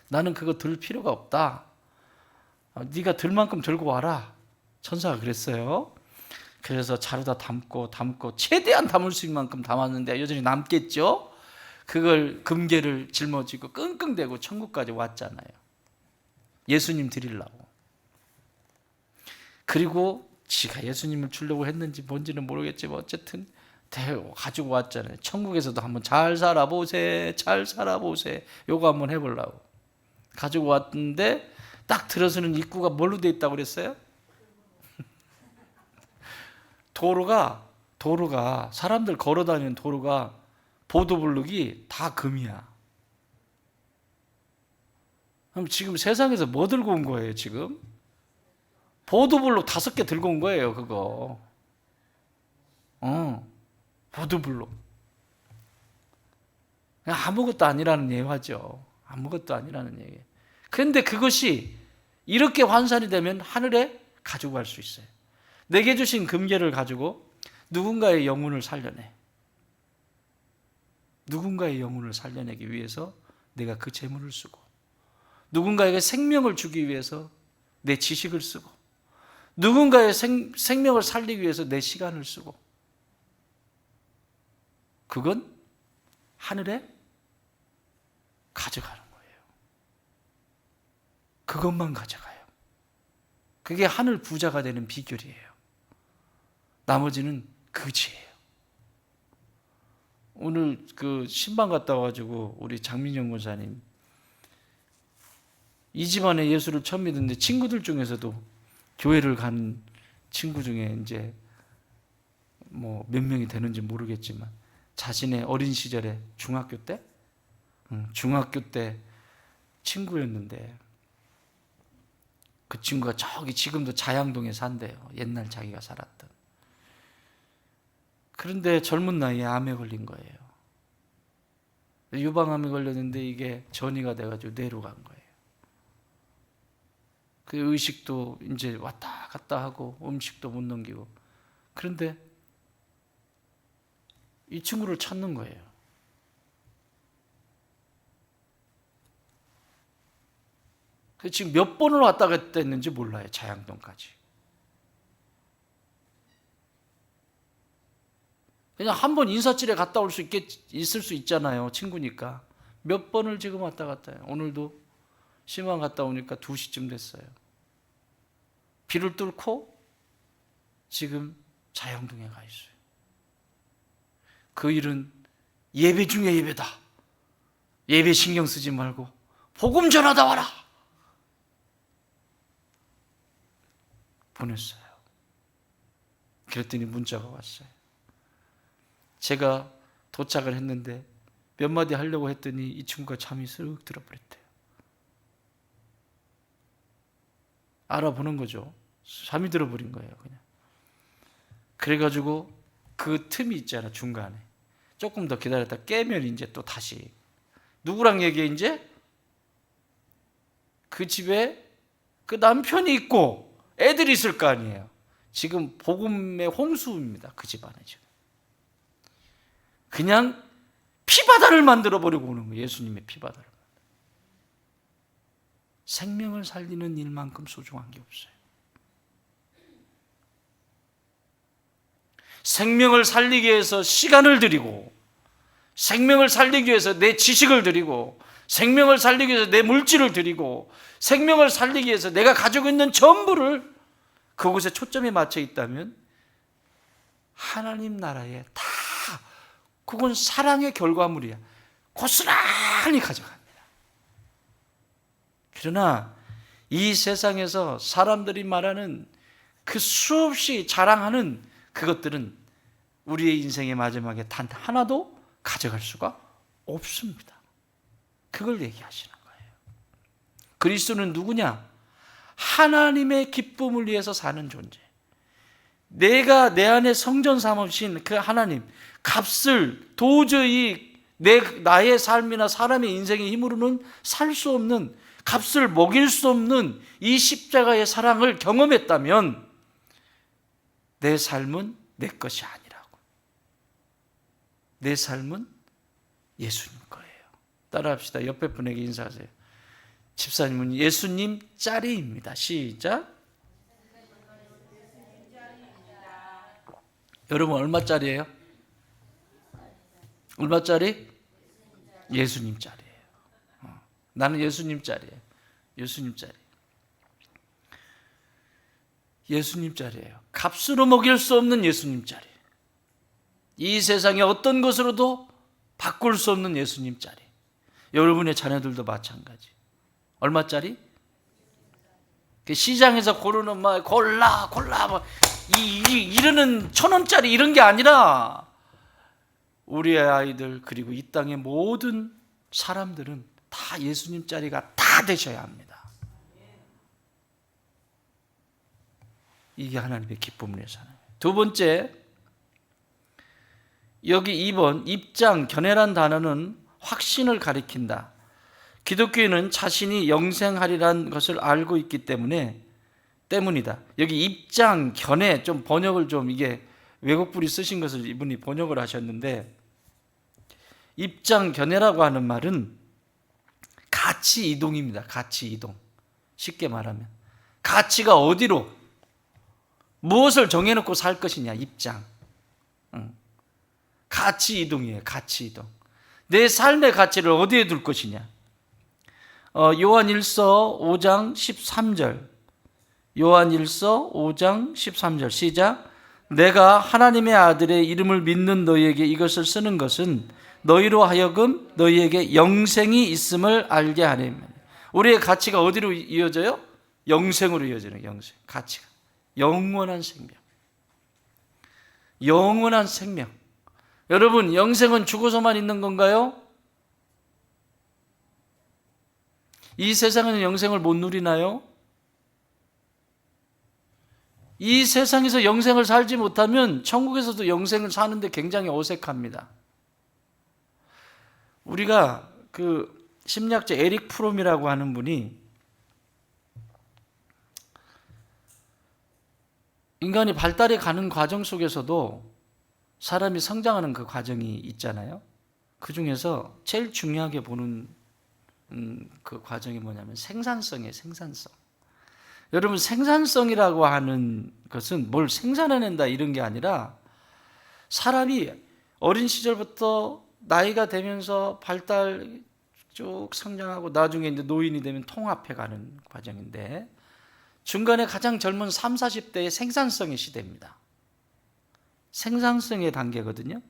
나는 그거 들 필요가 없다. 네가 들 만큼 들고 와라. 천사가 그랬어요. 그래서 자루다 담고 최대한 담을 수 있는 만큼 담았는데 여전히 남겠죠. 그걸 금괴를 짊어지고 끙끙대고 천국까지 왔잖아요. 예수님 드리려고. 그리고 지가 예수님을 주려고 했는지 뭔지는 모르겠지만 어쨌든 가지고 왔잖아요. 천국에서도 한번 잘 살아보세. 요거 한번 해보려고 가지고 왔는데 딱 들어서는 입구가 뭘로 돼 있다고 그랬어요? 도로가 사람들 걸어다니는 도로가 보도블록이 다 금이야. 그럼 지금 세상에서 뭐 들고 온 거예요 지금? 보도블록 5개 들고 온 거예요 그거. 보도블록. 아무것도 아니라는 예화죠. 아무것도 아니라는 얘기. 그런데 그것이 이렇게 환산이 되면 하늘에 가지고 갈 수 있어요. 내게 주신 금괴를 가지고 누군가의 영혼을 살려내. 누군가의 영혼을 살려내기 위해서 내가 그 재물을 쓰고 누군가에게 생명을 주기 위해서 내 지식을 쓰고 누군가의 생명을 살리기 위해서 내 시간을 쓰고 그건 하늘에 가져가는 거예요. 그것만 가져가요. 그게 하늘 부자가 되는 비결이에요. 나머지는 거지예요. 오늘 그 신방 갔다 와가지고 우리 장민영 권사님 이 집안에 예수를 처음 믿었는데 친구들 중에서도 교회를 간 친구 중에 이제 뭐 몇 명이 되는지 모르겠지만 자신의 어린 시절에 중학교 때 친구였는데 그 친구가 저기 지금도 자양동에 산대요. 옛날 자기가 살았던. 그런데 젊은 나이에 암에 걸린 거예요. 유방암에 걸렸는데 이게 전이가 돼가지고 뇌로 간 거예요. 그 의식도 이제 왔다 갔다 하고 음식도 못 넘기고. 그런데 이 친구를 찾는 거예요. 그래서 지금 몇 번을 왔다 갔다 했는지 몰라요. 자양동까지. 그냥 한 번 인사집에 갔다 올 수 있을 수 있잖아요. 친구니까. 몇 번을 지금 왔다 갔다 해요. 오늘도 심한 갔다 오니까 2시쯤 됐어요. 비를 뚫고 지금 자양동에 가 있어요. 그 일은 예배 중에 예배다. 예배 신경 쓰지 말고 복음 전하다 와라. 보냈어요. 그랬더니 문자가 왔어요. 제가 도착을 했는데 몇 마디 하려고 했더니 이 친구가 잠이 쓱 들어버렸대요. 알아보는 거죠. 잠이 들어버린 거예요, 그냥. 그래가지고 그 틈이 있잖아, 중간에. 조금 더 기다렸다 깨면 이제 또 다시. 누구랑 얘기해, 이제? 그 집에 그 남편이 있고 애들이 있을 거 아니에요. 지금 복음의 홍수입니다, 그 집안에 지금. 그냥 피바다를 만들어버리고 오는 거예요, 예수님의 피바다를. 생명을 살리는 일만큼 소중한 게 없어요. 생명을 살리기 위해서 시간을 들이고, 생명을 살리기 위해서 내 지식을 들이고, 생명을 살리기 위해서 내 물질을 들이고, 생명을 살리기 위해서 내가 가지고 있는 전부를 그곳에 초점이 맞춰 있다면 하나님 나라에 다, 그건 사랑의 결과물이야. 고스란히 가져갑니다. 그러나 이 세상에서 사람들이 말하는 그 수없이 자랑하는 그것들은 우리의 인생의 마지막에 단 하나도 가져갈 수가 없습니다. 그걸 얘기하시는 거예요. 그리스도는 누구냐? 하나님의 기쁨을 위해서 사는 존재. 내가 내 안에 성전 삼으신 그 하나님, 값을 도저히 나의 삶이나 사람의 인생의 힘으로는 살 수 없는, 값을 먹일 수 없는 이 십자가의 사랑을 경험했다면 내 삶은 내 것이 아니라고. 내 삶은 예수님 거예요. 따라합시다. 옆에 분에게 인사하세요. 집사님은 예수님 짤이입니다. 시작. 여러분 얼마짜리예요? 얼마짜리? 예수님 짤이에요. 나는 예수님 짤이에요. 예수님 짤이에요. 예수님 짤이에요. 값으로 먹일 수 없는 예수님 짤이에요. 이 세상의 어떤 것으로도 바꿀 수 없는 예수님 짤이. 여러분의 자녀들도 마찬가지. 얼마짜리? 시장에서 고르는 막 골라 막 이러는 1,000원짜리 이런 게 아니라 우리의 아이들 그리고 이 땅의 모든 사람들은 다 예수님 짤이가 다 되셔야 합니다. 이게 하나님의 기쁨을 위해서 하는 거예요. 두 번째, 여기 2번 입장, 견해란 단어는 확신을 가리킨다. 기독교인은 자신이 영생하리란 것을 알고 있기 때문이다. 여기 입장, 견해 좀 번역을 좀 이게 외국분이 쓰신 것을 이분이 번역을 하셨는데, 입장, 견해라고 하는 말은 가치 이동입니다. 가치 이동. 쉽게 말하면 가치가 어디로, 무엇을 정해놓고 살 것이냐. 입장. 가치 이동이에요. 가치 이동. 내 삶의 가치를 어디에 둘 것이냐. 요한일서 5장 13절. 요한일서 5장 13절 시작. 내가 하나님의 아들의 이름을 믿는 너희에게 이것을 쓰는 것은 너희로 하여금 너희에게 영생이 있음을 알게 하려면. 우리의 가치가 어디로 이어져요? 영생으로 이어지는 영생. 가치가 영원한 생명. 영원한 생명. 여러분, 영생은 죽어서만 있는 건가요? 이 세상에는 영생을 못 누리나요? 이 세상에서 영생을 살지 못하면 천국에서도 영생을 사는데 굉장히 어색합니다. 우리가 그 심리학자 에릭 프롬이라고 하는 분이 인간이 발달해 가는 과정 속에서도 사람이 성장하는 그 과정이 있잖아요. 그 중에서 제일 중요하게 보는 그 과정이 뭐냐면 생산성이에요. 생산성. 여러분, 생산성이라고 하는 것은 뭘 생산해낸다 이런 게 아니라 사람이 어린 시절부터 나이가 되면서 발달 쭉 성장하고 나중에 이제 노인이 되면 통합해가는 과정인데, 중간에 가장 젊은 30, 40대의 생산성의 시대입니다. 생산성의 단계거든요.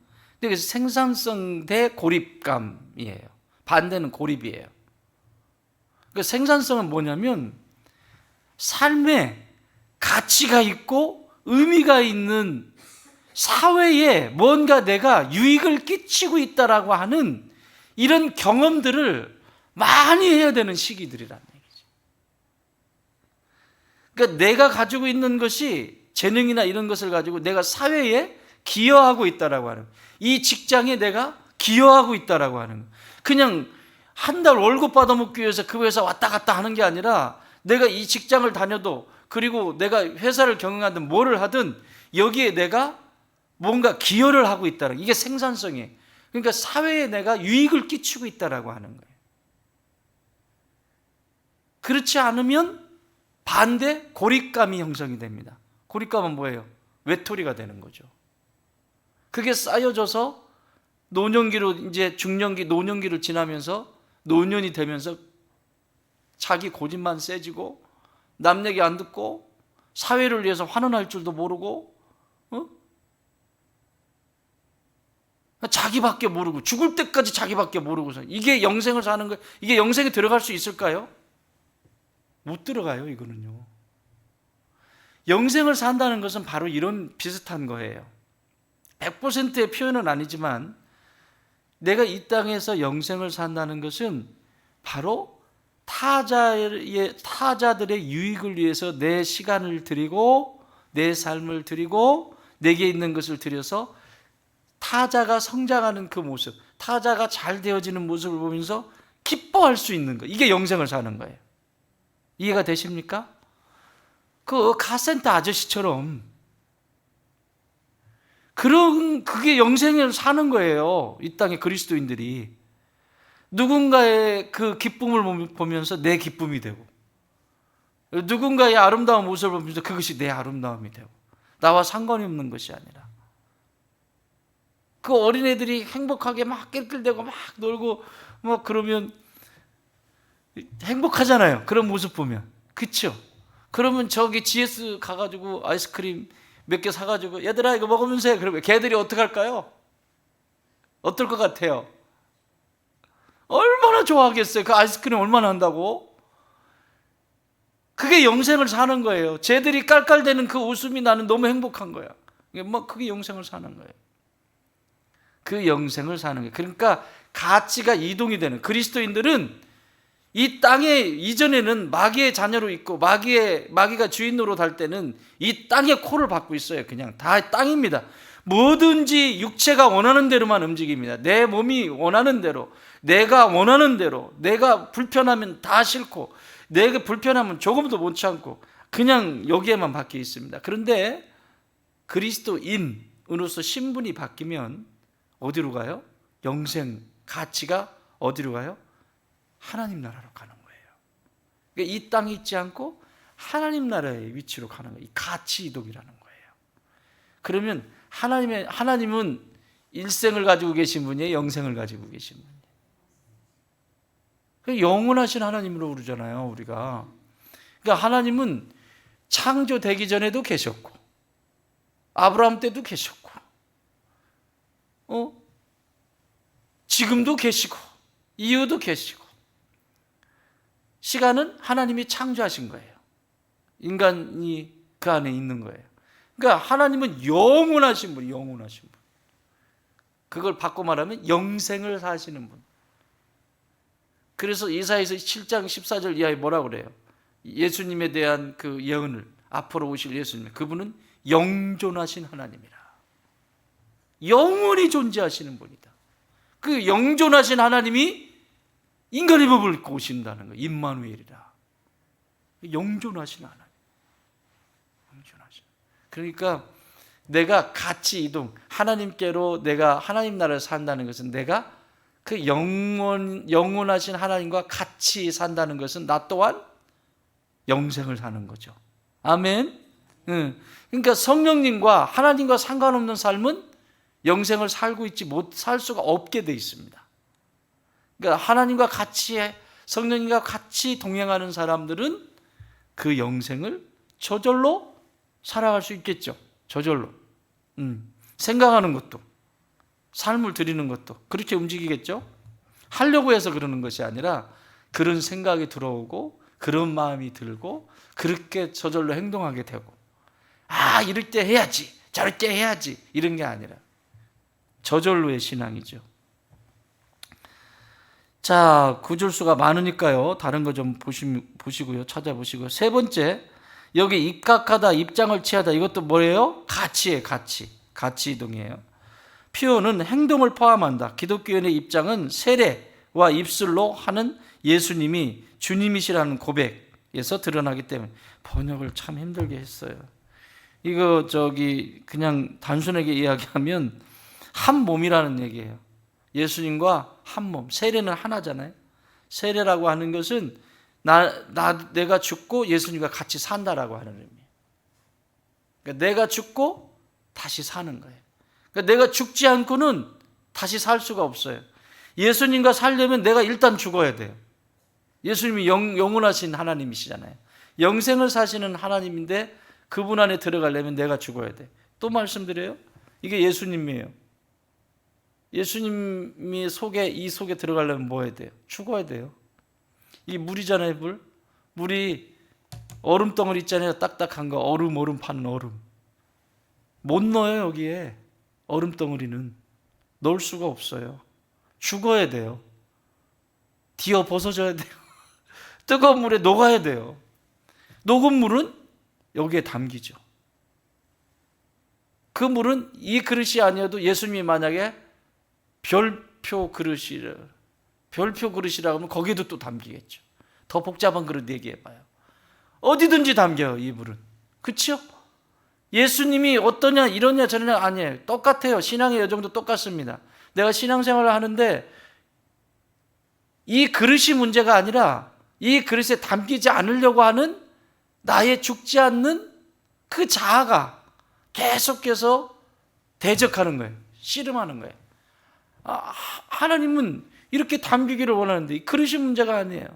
그래서 생산성 대 고립감이에요. 반대는 고립이에요. 그 생산성은 뭐냐면 삶에 가치가 있고 의미가 있는 사회에 뭔가 내가 유익을 끼치고 있다라고 하는 이런 경험들을 많이 해야 되는 시기들이란 얘기죠. 그러니까 내가 가지고 있는 것이 재능이나 이런 것을 가지고 내가 사회에 기여하고 있다라고 하는 거예요. 이 직장에 내가 기여하고 있다라고 하는 거예요. 그냥 한 달 월급 받아먹기 위해서 그 회사 왔다 갔다 하는 게 아니라 내가 이 직장을 다녀도 그리고 내가 회사를 경영하든 뭐를 하든 여기에 내가 뭔가 기여를 하고 있다는 이게 생산성이에요. 그러니까 사회에 내가 유익을 끼치고 있다라고 하는 거예요. 그렇지 않으면 반대 고립감이 형성이 됩니다. 고립감은 뭐예요? 외톨이가 되는 거죠. 그게 쌓여져서 노년기로 이제 중년기, 노년기를 지나면서 노년이 되면서 자기 고집만 세지고 남 얘기 안 듣고 사회를 위해서 환원할 줄도 모르고 자기밖에 모르고 죽을 때까지 자기밖에 모르고서 이게 영생을 사는 거예요. 이게 영생에 들어갈 수 있을까요? 못 들어가요. 이거는요. 영생을 산다는 것은 바로 이런 비슷한 거예요. 100%의 표현은 아니지만 내가 이 땅에서 영생을 산다는 것은 바로 타자들의 유익을 위해서 내 시간을 드리고 내 삶을 드리고 내게 있는 것을 드려서 타자가 성장하는 그 모습, 타자가 잘 되어지는 모습을 보면서 기뻐할 수 있는 거, 이게 영생을 사는 거예요. 이해가 되십니까? 그 카센터 아저씨처럼 그게 영생을 사는 거예요. 이 땅의 그리스도인들이 누군가의 그 기쁨을 보면서 내 기쁨이 되고 누군가의 아름다운 모습을 보면서 그것이 내 아름다움이 되고 나와 상관이 없는 것이 아니라 그 어린애들이 행복하게 막 낄낄대고 막 놀고 뭐 그러면 행복하잖아요. 그런 모습 보면. 그렇죠? 그러면 저기 GS 가가지고 아이스크림 몇 개 사가지고 얘들아 이거 먹으면서 해. 그러면 걔들이 어떻게 할까요? 어떨 것 같아요? 얼마나 좋아하겠어요. 그 아이스크림 얼마나 한다고? 그게 영생을 사는 거예요. 쟤들이 깔깔대는 그 웃음이 나는 너무 행복한 거야. 그게 영생을 사는 거예요. 그 영생을 사는 거예요. 그러니까 가치가 이동이 되는 그리스도인들은 이 땅에 이전에는 마귀의 자녀로 있고 마귀가 주인으로 달 때는 이 땅의 코를 받고 있어요. 그냥 다 땅입니다. 뭐든지 육체가 원하는 대로만 움직입니다. 내 몸이 원하는 대로, 내가 원하는 대로, 내가 불편하면 다 싫고 내가 불편하면 조금도 못 참고 그냥 여기에만 박혀 있습니다. 그런데 그리스도인으로서 신분이 바뀌면 어디로 가요? 영생 가치가 어디로 가요? 하나님 나라로 가는 거예요. 그러니까 이 땅에 있지 않고 하나님 나라의 위치로 가는 거예요. 이 가치 이동이라는 거예요. 그러면 하나님은 일생을 가지고 계신 분이에요? 영생을 가지고 계신 분이에요? 영원하신 하나님으로 부르잖아요, 우리가. 그러니까 하나님은 창조되기 전에도 계셨고 아브라함 때도 계셨고 지금도 계시고 이후도 계시고 시간은 하나님이 창조하신 거예요. 인간이 그 안에 있는 거예요. 그러니까 하나님은 영원하신 분, 영원하신 분. 그걸 바꿔 말하면 영생을 사시는 분. 그래서 이사야서 7장 14절 이하에 뭐라고 그래요? 예수님에 대한 그 예언을 앞으로 오실 예수님, 그분은 영존하신 하나님이라. 영원히 존재하시는 분이다. 그 영존하신 하나님이 인간의 법을 입고 오신다는 거예요. 임마누엘이라. 영존하신 하나님. 영존하신. 그러니까 내가 가치 이동, 하나님께로 내가 하나님 나라를 산다는 것은 내가 그 영원하신 하나님과 같이 산다는 것은 나 또한 영생을 사는 거죠. 아멘. 그러니까 성령님과 하나님과 상관없는 삶은 영생을 살고 있지 살 수가 없게 돼 있습니다. 그러니까 하나님과 같이 성령님과 같이 동행하는 사람들은 그 영생을 저절로 살아갈 수 있겠죠. 저절로. 생각하는 것도 삶을 드리는 것도 그렇게 움직이겠죠. 하려고 해서 그러는 것이 아니라 그런 생각이 들어오고 그런 마음이 들고 그렇게 저절로 행동하게 되고 이럴 때 해야지 저럴 때 해야지 이런 게 아니라 저절로의 신앙이죠. 자, 구절수가 많으니까요. 다른 거 좀 보시고요. 찾아보시고요. 세 번째, 여기 입각하다, 입장을 취하다, 이것도 뭐예요? 가치예요. 가치 이동이에요. 표현은 행동을 포함한다. 기독교인의 입장은 세례와 입술로 하는 예수님이 주님이시라는 고백에서 드러나기 때문에 번역을 참 힘들게 했어요. 이거 그냥 단순하게 이야기하면 한 몸이라는 얘기예요. 예수님과 한 몸. 세례는 하나잖아요. 세례라고 하는 것은 내가 죽고 예수님과 같이 산다라고 하는 의미예요. 그러니까 내가 죽고 다시 사는 거예요. 그러니까 내가 죽지 않고는 다시 살 수가 없어요. 예수님과 살려면 내가 일단 죽어야 돼요. 예수님이 영원하신 하나님이시잖아요. 영생을 사시는 하나님인데 그분 안에 들어가려면 내가 죽어야 돼. 또 말씀드려요. 이게 예수님이에요. 예수님이 이 속에 들어가려면 뭐 해야 돼요? 죽어야 돼요. 이 물이잖아요, 물. 물이 얼음덩어리 있잖아요. 딱딱한 거. 얼음 파는 얼음. 못 넣어요, 여기에. 얼음덩어리는. 넣을 수가 없어요. 죽어야 돼요. 디어 벗어져야 돼요. 뜨거운 물에 녹아야 돼요. 녹은 물은 여기에 담기죠. 그 물은 이 그릇이 아니어도 예수님이 만약에 별표 그릇이라고 하면 거기에도 또 담기겠죠. 더 복잡한 그릇 얘기해봐요. 어디든지 담겨요, 이 물은. 그렇죠? 예수님이 어떠냐, 이러냐, 저러냐 아니에요. 똑같아요. 신앙의 여정도 똑같습니다. 내가 신앙생활을 하는데 이 그릇이 문제가 아니라 이 그릇에 담기지 않으려고 하는 나의 죽지 않는 그 자아가 계속해서 대적하는 거예요. 씨름하는 거예요. 하나님은 이렇게 담기기를 원하는데 이 그릇이 문제가 아니에요.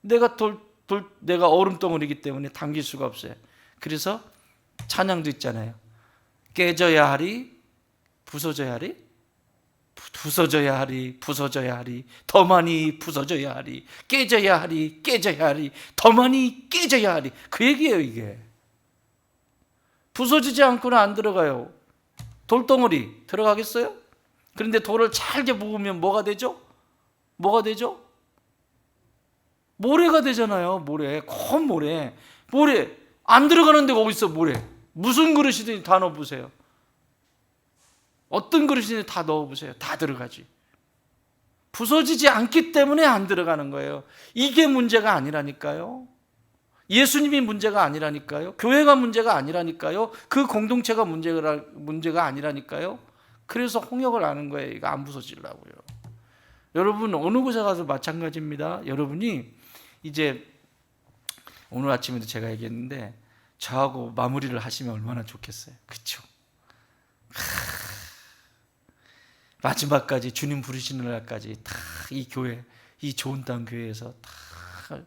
내가 얼음덩어리이기 때문에 담길 수가 없어요. 그래서 찬양도 있잖아요. 깨져야 하리, 부서져야 하리, 부서져야 하리, 부서져야 하리, 더 많이 부서져야 하리, 깨져야 하리, 깨져야 하리, 더 많이 깨져야 하리. 그 얘기예요, 이게. 부서지지 않고는 안 들어가요. 돌덩어리 들어가겠어요? 그런데 돌을 잘게 묵으면 뭐가 되죠? 뭐가 되죠? 모래가 되잖아요. 모래. 큰 모래. 모래. 안 들어가는 데가 어디 있어, 모래. 무슨 그릇이든지 다 넣어보세요. 어떤 그릇이든지 다 넣어보세요. 다 들어가지. 부서지지 않기 때문에 안 들어가는 거예요. 이게 문제가 아니라니까요. 예수님이 문제가 아니라니까요. 교회가 문제가 아니라니까요. 그 공동체가 문제가 아니라니까요. 그래서 홍역을 아는 거예요. 이거 안 부서지려고요. 여러분 어느 곳에 가서 마찬가지입니다. 여러분이 이제 오늘 아침에도 제가 얘기했는데 저하고 마무리를 하시면 얼마나 좋겠어요. 그렇죠? 마지막까지 주님 부르시는 날까지 다 이 교회, 이 좋은 땅 교회에서 다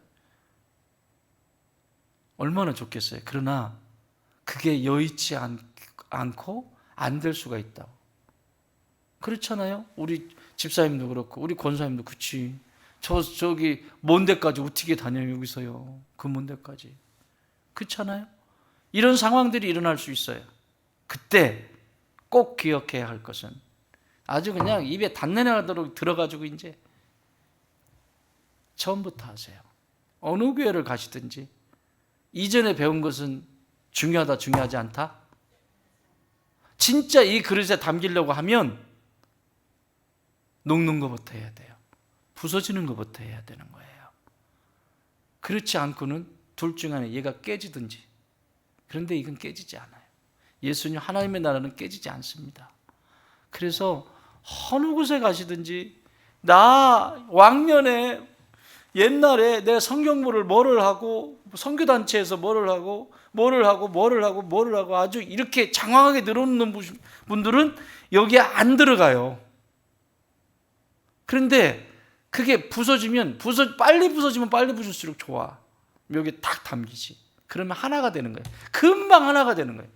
얼마나 좋겠어요. 그러나 그게 여의치 않고 안 될 수가 있다고. 그렇잖아요. 우리 집사님도 그렇고 우리 권사님도 그치. 저기 먼 데까지 어떻게 다녀요, 여기서요. 그 먼 데까지. 그렇잖아요. 이런 상황들이 일어날 수 있어요. 그때 꼭 기억해야 할 것은 아주 그냥 입에 단내 나도록 들어가지고 이제 처음부터 하세요. 어느 교회를 가시든지 이전에 배운 것은 중요하다, 중요하지 않다? 진짜 이 그릇에 담기려고 하면 녹는 것부터 해야 돼요. 부서지는 것부터 해야 되는 거예요. 그렇지 않고는 둘 중 하나 얘가 깨지든지. 그런데 이건 깨지지 않아요. 예수님 하나님의 나라는 깨지지 않습니다. 그래서 어느 곳에 가시든지 나 왕년에 옛날에 내가 성경부를 뭐를 하고 선교단체에서 뭐를 하고 아주 이렇게 장황하게 늘어놓는 분들은 여기에 안 들어가요. 그런데 그게 빨리 부서지면 빨리 부술수록 좋아. 여기에 딱 담기지. 그러면 하나가 되는 거예요. 금방 하나가 되는 거예요.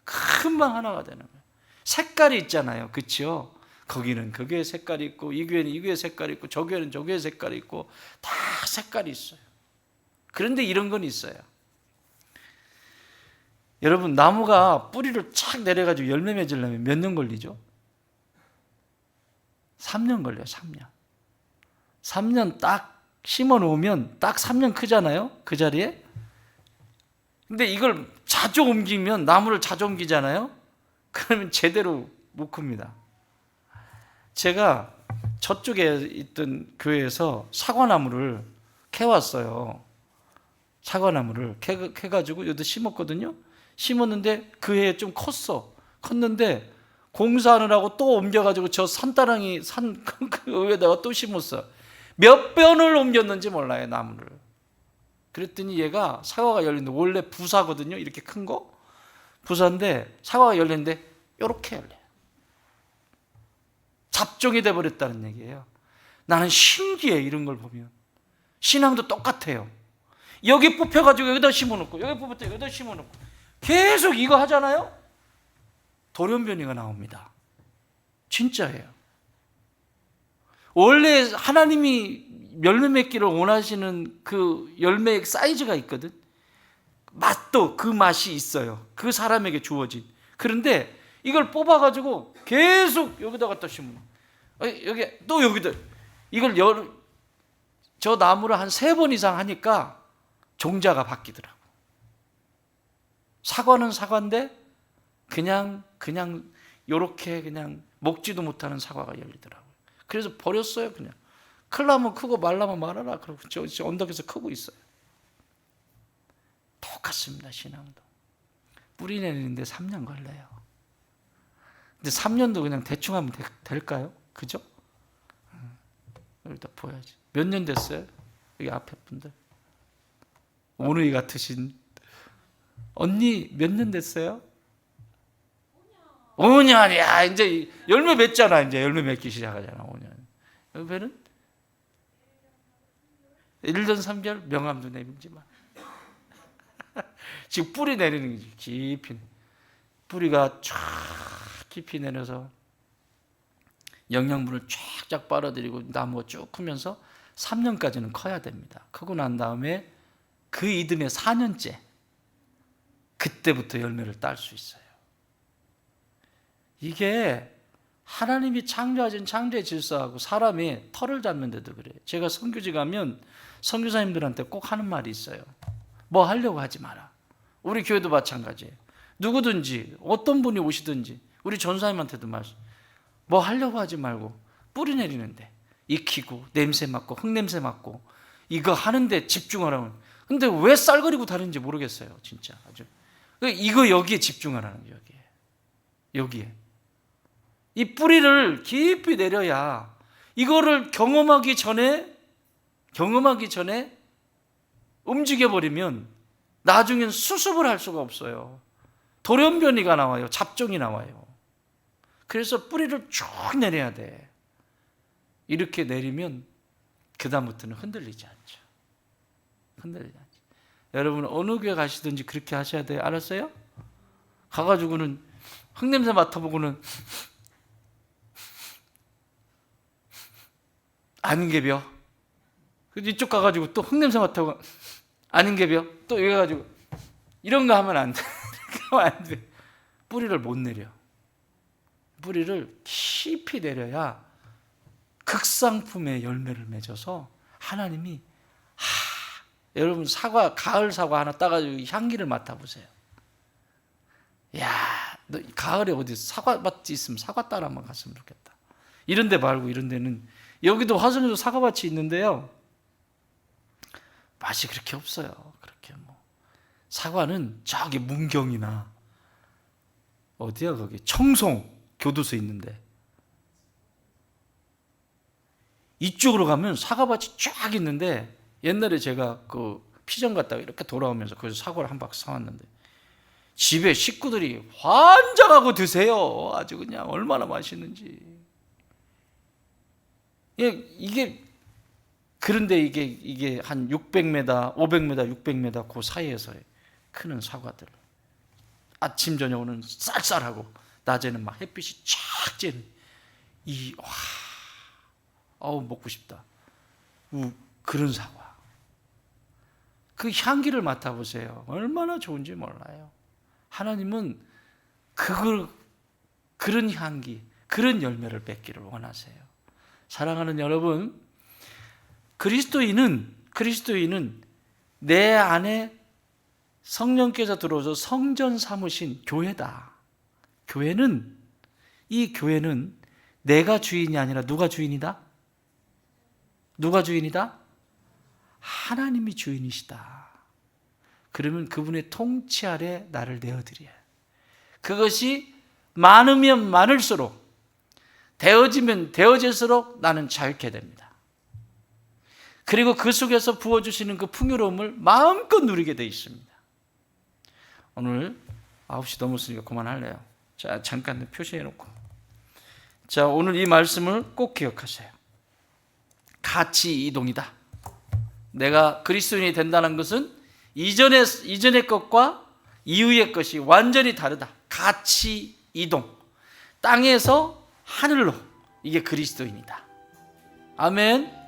금방 하나가 되는 거예요. 색깔이 있잖아요. 그렇죠? 거기는 그 교회 색깔이 있고 이 교회는 이 교회 색깔이 있고 저 교회는 저 교회 색깔이 있고 다 색깔이 있어요. 그런데 이런 건 있어요. 여러분 나무가 뿌리를 착 내려가지고 열매 맺으려면 몇 년 걸리죠? 3년 걸려요. 3년. 3년 딱 심어 놓으면 딱 3년 크잖아요. 그 자리에. 근데 이걸 자주 옮기면, 나무를 자주 옮기잖아요. 그러면 제대로 못 큽니다. 제가 저쪽에 있던 교회에서 사과나무를 캐왔어요. 사과나무를 캐가지고 여기다 심었거든요. 심었는데 그 해에 좀 컸는데 공사하느라고 또 옮겨가지고 저 산따랑이 그 위에다가 또 심었어. 몇 번을 옮겼는지 몰라요, 나무를. 그랬더니 얘가 사과가 열리는데, 원래 부사거든요, 이렇게 큰 거. 부사인데 사과가 열리는데 이렇게 열려요. 잡종이 돼버렸다는 얘기예요. 나는 신기해, 이런 걸 보면. 신앙도 똑같아요. 여기 뽑혀가지고 여기다 심어놓고, 여기 뽑았다 여기다 심어놓고, 계속 이거 하잖아요. 돌연변이가 나옵니다. 진짜예요. 원래 하나님이 열매 맺기를 원하시는 그 열매의 사이즈가 있거든. 맛도 그 맛이 있어요. 그 사람에게 주어진. 그런데 이걸 뽑아가지고 계속 여기다 갖다 심어. 여기 또 여기다. 이걸 저 나무를 한 3번 이상 하니까 종자가 바뀌더라고. 사과는 사과인데 그냥 요렇게 그냥 먹지도 못하는 사과가 열리더라고요. 그래서 버렸어요. 그냥 클라면 크고 말라면 말아라. 그러고 저 언덕에서 크고 있어요. 똑같습니다. 신앙도 뿌리 내리는데 3년 걸려요. 근데 3년도 그냥 대충 하면 될까요? 그죠? 여기다 보여야지. 몇 년 됐어요? 여기 앞에 분들, 오누이 같으신 언니 몇 년 됐어요? 5년. 야, 이제 열매 맺잖아. 이제 열매 맺기 시작하잖아. 5년. 열매는 1년 3개월 명함도 내밀지만 지금 뿌리 내리는 거지. 깊이 뿌리가 쫙 깊이 내려서 영양분을 쫙쫙 빨아들이고 나무가 쭉 크면서 3년까지는 커야 됩니다. 크고 난 다음에 그 이듬해 4년째, 그때부터 열매를 딸 수 있어요. 이게 하나님이 창조하신 창조의 질서하고 사람이 털을 잡는데도 그래요. 제가 선교지 가면 선교사님들한테 꼭 하는 말이 있어요. 뭐 하려고 하지 마라. 우리 교회도 마찬가지예요. 누구든지 어떤 분이 오시든지 우리 전사님한테도 말씀, 뭐 하려고 하지 말고 뿌리 내리는데, 익히고 냄새 맡고 흙냄새 맡고 이거 하는데 집중하라고. 근데 왜 쌀거리고 다른지 모르겠어요. 진짜 아주. 이거 여기에 집중하라는 거예요. 여기에 이 뿌리를 깊이 내려야, 이거를 경험하기 전에 움직여버리면 나중엔 수습을 할 수가 없어요. 돌연변이가 나와요. 잡종이 나와요. 그래서 뿌리를 쭉 내려야 돼. 이렇게 내리면 그 다음부터는 흔들리지 않죠. 흔들리지 않죠. 여러분 어느 교회 가시든지 그렇게 하셔야 돼요. 알았어요? 가가지고는 흙냄새 맡아보고는 아닌 게벼. 이쪽 가가지고 또 흙냄새 맡아보고 아닌 게벼. 또 여기 가가지고 이런 거 하면 안 돼. 하면 안 돼. 뿌리를 못 내려. 뿌리를 깊이 내려야 극상품의 열매를 맺어서 하나님이, 여러분 가을 사과 하나 따가지고 향기를 맡아보세요. 야, 너 가을에 어디 사과밭이 있으면 사과 따라 한번 갔으면 좋겠다. 이런 데 말고, 이런 데는, 여기도 화성에도 사과밭이 있는데요, 맛이 그렇게 없어요. 그렇게 사과는 저기 문경이나 어디야 거기 청송 교도소 있는데, 이쪽으로 가면 사과밭이 쫙 있는데, 옛날에 제가 그 피정 갔다가 이렇게 돌아오면서 거기서 사과를 한 박스 사왔는데 집에 식구들이 환장하고 드세요. 아주 그냥 얼마나 맛있는지. 이게 그런데 이게 한 600m, 500m, 600m 그 사이에서 크는 사과들. 아침 저녁은 쌀쌀하고 낮에는 막 햇빛이 쫙 쬐는 먹고 싶다. 그런 사과. 그 향기를 맡아보세요. 얼마나 좋은지 몰라요. 하나님은 그런 향기, 그런 열매를 맺기를 원하세요. 사랑하는 여러분, 그리스도인은 내 안에 성령께서 들어오셔서 성전 삼으신 교회다. 이 교회는 내가 주인이 아니라 누가 주인이다? 누가 주인이다? 하나님이 주인이시다. 그러면 그분의 통치 아래 나를 내어드려야 해. 그것이 많으면 많을수록, 되어지면 되어질수록 나는 자유케 됩니다. 그리고 그 속에서 부어주시는 그 풍요로움을 마음껏 누리게 되어 있습니다. 오늘 9시 넘었으니까 그만할래요. 자, 잠깐 표시해놓고. 자, 오늘 이 말씀을 꼭 기억하세요. 가치 이동이다. 내가 그리스도인이 된다는 것은 이전의 것과 이후의 것이 완전히 다르다. 가치 이동. 땅에서 하늘로. 이게 그리스도인이다. 아멘.